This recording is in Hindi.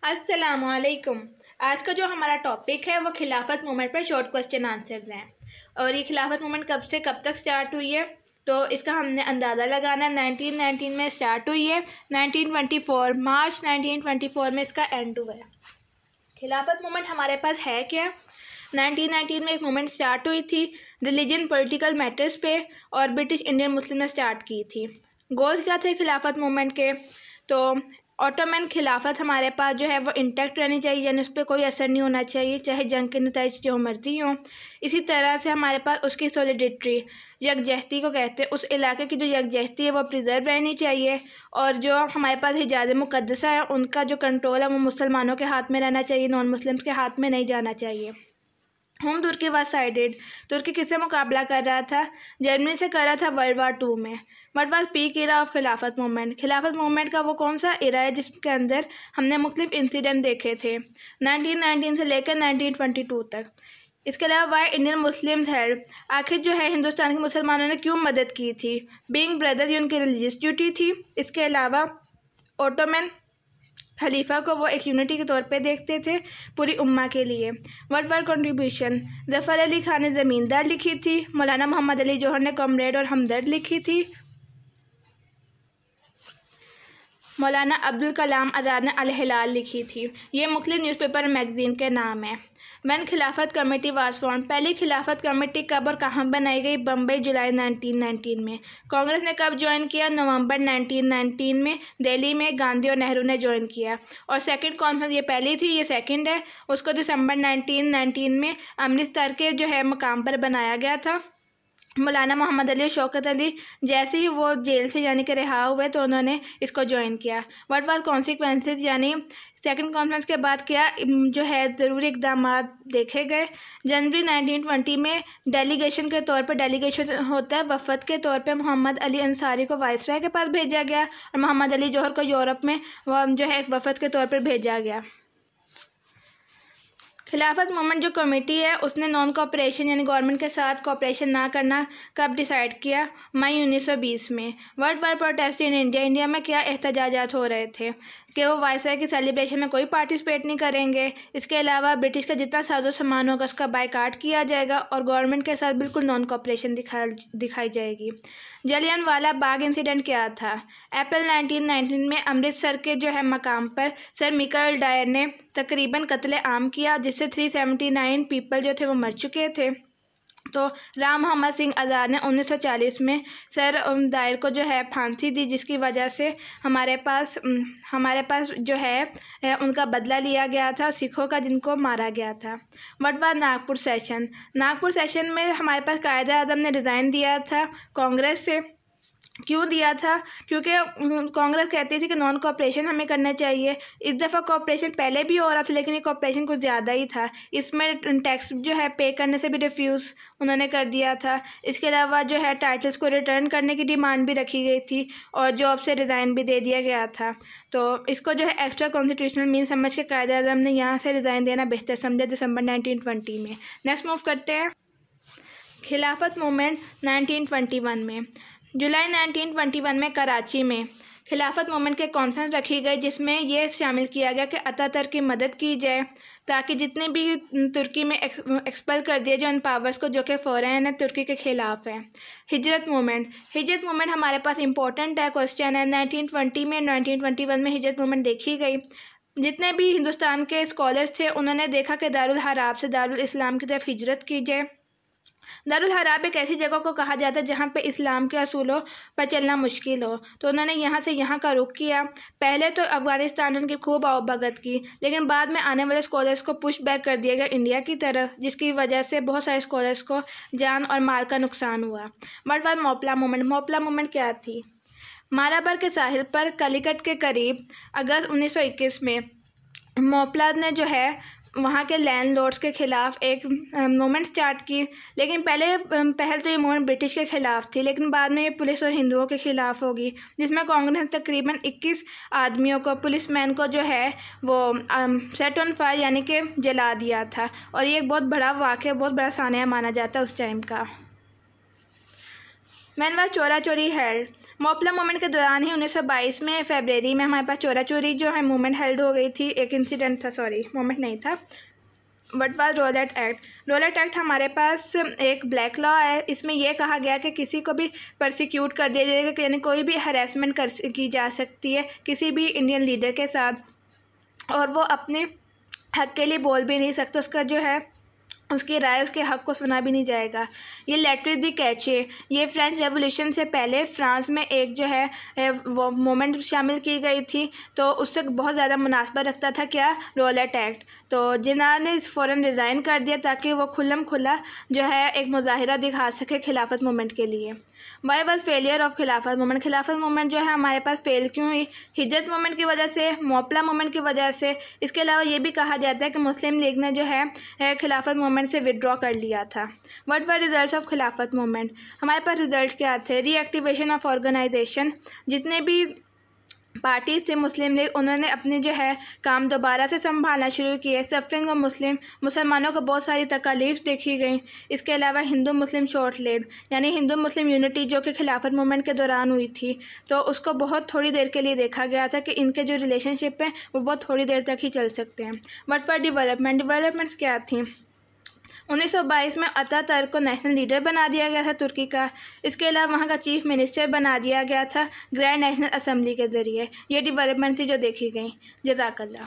अस्सलामुअलैकुम। आज का जो हमारा टॉपिक है वो खिलाफत मूवमेंट पर शॉर्ट क्वेश्चन आंसर्स हैं। और ये खिलाफत मूवमेंट कब से कब तक स्टार्ट हुई है तो इसका हमने अंदाज़ा लगाना है। 1919 में स्टार्ट हुई है, 1924 मार्च 1924 में इसका एंड हुआ है। खिलाफत मूवमेंट हमारे पास है क्या? 1919 में एक मूवमेंट स्टार्ट हुई थी रिलीजन पॉलिटिकल मैटर्स पे और ब्रिटिश इंडियन मुस्लिम ने स्टार्ट की थी। गोल्स क्या थे खिलाफत मूवमेंट के? तो ऑटोमन खिलाफत हमारे पास जो है वो इंटैक्ट रहनी चाहिए, यानी उस पर कोई असर नहीं होना चाहिए, चाहे जंग के नतीजे जो मर्जी हों। इसी तरह से हमारे पास उसकी सॉलिडिटी, यकजहती को कहते हैं, उस इलाके की जो यकजहती है वो प्रिजर्व रहनी चाहिए। और जो हमारे पास हिजाज़ मुक़द्दसा है उनका जो कंट्रोल है वो मुसलमानों के हाथ में रहना चाहिए, नॉन मुस्लिम्स के हाथ में नहीं जाना चाहिए। होम तुर्की वाज साइडेड, तुर्की किससे मुकाबला कर रहा था? जर्मनी से कर रहा था वर्ल्ड वार 2 में। What was peak era of Khilafat movement? खिलाफत मूवमेंट का वो कौन सा एरा है जिसके अंदर हमने मुख्तलिफ इंसिडेंट देखे थे 1919 से लेकर 1922 तक। इसके अलावा वाई इंडियन मुस्लिम्स हेल्प, आखिर जो है हिंदुस्तान के मुसलमानों ने क्यों मदद की थी? बीइंग ब्रदर, ये उनकी रिलीजियस ड्यूटी थी। इसके अलावा ओटोमन खलीफा को वो एक यूनिटी के तौर पे देखते थे पूरी उम्मा के लिए। What were contribution? Zafar Ali Khan ने ज़मींदार लिखी थी, मौलाना मोहम्मद अली जौहर ने कॉमरेड और हमदर्द लिखी थी, मौलाना अब्दुल कलाम आज़ाद ने अल हिलाल लिखी थी। ये मुख्तलिफ न्यूज़पेपर और मैगज़ीन के नाम हैं। व्हेन खिलाफत कमेटी वाज फॉर्म, पहली खिलाफत कमेटी कब और कहाँ बनाई गई? बम्बई, जुलाई 1919 में। कांग्रेस ने कब ज्वाइन किया? नवंबर 1919 में। दिल्ली में गांधी और नेहरू ने ज्वाइन किया। और सेकंड कॉन्फ्रेंस, ये पहली थी, ये सेकंड है, उसको दिसंबर 1919 में अमृतसर के जो है मकाम पर बनाया गया था। मौलाना मोहम्मद अली और शौकत अली जैसे ही वो जेल से यानी कि रिहा हुए तो उन्होंने इसको ज्वाइन किया। व्हाट वाज कॉन्सिक्वेंसेज, यानी सेकंड कॉन्फ्रेंस के बाद क्या जो है ज़रूरी इकदाम देखे गए। जनवरी 1920 में डेलीगेशन के तौर पर, डेलीगेशन होता है वफद के तौर पे, मोहम्मद अली अंसारी को वाइसराय के पास भेजा गया और मोहम्मद अली जौहर को यूरोप में जो है एक वफद के तौर पर भेजा गया। खिलाफत मूवमेंट जो कमेटी है उसने नॉन कोऑपरेशन यानी गवर्नमेंट के साथ कोऑपरेशन ना करना कब डिसाइड किया? मई 1920 में। World war protest in India, India में क्या एहतजाजात हो रहे थे कि वो वाइसराय की सेलिब्रेशन में कोई पार्टिसिपेट नहीं करेंगे। इसके अलावा ब्रिटिश का जितना साजो सामान होगा उसका बायकाट किया जाएगा और गवर्नमेंट के साथ बिल्कुल नॉन कोऑपरेशन दिखाई जाएगी। जलियांवाला बाग इंसिडेंट क्या था? अप्रैल 1919 में अमृतसर के जो है मकाम पर सर मिकाइल डायर ने तकरीबन कत्ले आम किया, जिससे 379 पीपल जो थे वो मर चुके थे। तो राम मोहम्मद सिंह आज़ाद ने 1940 में सर डायर को जो है फांसी दी, जिसकी वजह से हमारे पास जो है उनका बदला लिया गया था सिखों का जिनको मारा गया था। What was Nagpur session? Nagpur session में हमारे पास कायदे आज़म ने रिज़ाइन दिया था कांग्रेस से। क्यों दिया था? क्योंकि कांग्रेस कहती थी कि नॉन कोऑपरेशन हमें करना चाहिए। इस दफ़ा कोऑपरेशन पहले भी हो रहा था लेकिन ये कोऑपरेशन कुछ ज़्यादा ही था। इसमें टैक्स जो है पे करने से भी रिफ्यूज़ उन्होंने कर दिया था। इसके अलावा जो है टाइटल्स को रिटर्न करने की डिमांड भी रखी गई थी और जॉब से रिज़ाइन भी दे दिया गया था। तो इसको जो है एक्स्ट्रा कॉन्स्टिट्यूशनल मीन समझ के कायदे आज़म ने यहाँ से रिज़ाइन देना बेहतर समझा दिसंबर 1920 में। नेक्स्ट मूव करते हैं खिलाफत मूवमेंट 1921 में। जुलाई 1921 में कराची में खिलाफत मूवमेंट के कॉन्फ्रेंस रखी गई, जिसमें यह शामिल किया गया कि अतातुर्क की मदद की जाए ताकि जितने भी तुर्की में एक्सपेल कर दिए जाए उन पावर्स को जो कि फॉरेन है, तुर्की के ख़िलाफ़ है। हिजरत मूवमेंट हमारे पास इंपॉर्टेंट है, क्वेश्चन है। 1920 में 1921 में हिजरत मूवमेंट देखी गई। जितने भी हिंदुस्तान के स्कॉलर्स थे उन्होंने देखा कि दारुल हराब से दारुल इस्लाम की तरफ हिजरत की जाए। दारुल हराब एक ऐसी जगह को कहा जाता है जहाँ पे इस्लाम के असूलों पर चलना मुश्किल हो, तो उन्होंने यहाँ से यहाँ का रुख किया। पहले तो अफ़गानिस्तान उनकी खूब आवभगत की, लेकिन बाद में आने वाले स्कॉलर्स को पुश बैक कर दिया गया इंडिया की तरफ, जिसकी वजह से बहुत सारे स्कॉलर्स को जान और माल का नुकसान हुआ। What was Moplah movement? Moplah movement क्या थी? मालाबार के साहिल पर कलिकट के करीब अगस्त 1921 में मोपला ने जो है वहाँ के लैंडलॉर्ड्स के ख़िलाफ़ एक मूवमेंट स्टार्ट की। लेकिन पहल तो ये मूवमेंट ब्रिटिश के ख़िलाफ़ थी, लेकिन बाद में ये पुलिस और हिंदुओं के ख़िलाफ़ होगी, जिसमें कांग्रेस ने तकरीबन 21 आदमियों को, पुलिसमैन को जो है वो सेट ऑन फायर यानी कि जला दिया था। और ये एक बहुत बड़ा वाक़या, बहुत बड़ा सानिया माना जाता है उस टाइम का। मैन वाज चोरा चोरी हेल्ड। मोपला मूवमेंट के दौरान ही 1922 में फरवरी में हमारे पास चोरा चोरी जो है मूवमेंट हेल्ड हो गई थी। एक इंसिडेंट था, सॉरी मूवमेंट नहीं था। What was Rowlatt act? Rowlatt act हमारे पास एक ब्लैक लॉ है। इसमें यह कहा गया कि किसी को भी प्रोसिक्यूट कर दिया जाएगा, यानी कोई भी हरेसमेंट की जा सकती है किसी भी इंडियन लीडर के साथ, और वो अपने हक के लिए बोल भी नहीं सकते। उसका जो है उसकी राय, उसके हक को सुना भी नहीं जाएगा। ये लेटर दी कैचे, ये फ्रेंच रेवोल्यूशन से पहले फ्रांस में एक जो है वो मोमेंट शामिल की गई थी, तो उससे बहुत ज़्यादा मुनासबत रखता था क्या? Rowlatt act. तो जिन्ना ने फ़ौरन रिज़ाइन कर दिया ताकि वो खुल्लम खुला जो है एक मुजाहिरा दिखा सके खिलाफत मूवमेंट के लिए। Why was failure of Khilafat movement? खिलाफत मूवमेंट जो है हमारे पास फेल क्यों हुई? हिजरत मूवमेंट की वजह से, मोपला मूवमेंट की वजह से। इसके अलावा ये भी कहा जाता है कि मुस्लिम लीग ने जो है खिलाफत मूवमेंट से विड्रॉ कर लिया था। What were results of Khilafat movement? हमारे पास रिजल्ट क्या थे? Reactivation of organisation. जितने भी पार्टीज थे मुस्लिम लीग, उन्होंने अपने जो है काम दोबारा से संभालना शुरू किए। सफरिंग ऑफ मुसलमानों को बहुत सारी तकालीफ देखी गई। इसके अलावा हिंदू मुस्लिम शॉर्ट लिव्ड, यानी हिंदू मुस्लिम यूनिटी जो कि खिलाफत मूवमेंट के दौरान हुई थी, तो उसको बहुत थोड़ी देर के लिए देखा गया था कि इनके जो रिलेशनशिप हैं वो बहुत थोड़ी देर तक ही चल सकते हैं। व्हाट फॉर डेवलपमेंट्स क्या थी? 1922 में अतातुर्क को नेशनल लीडर बना दिया गया था तुर्की का। इसके अलावा वहाँ का चीफ मिनिस्टर बना दिया गया था ग्रैंड नेशनल असम्बली के ज़रिए। ये डेवलपमेंट थी जो देखी गई। जज़ाकल्लाह।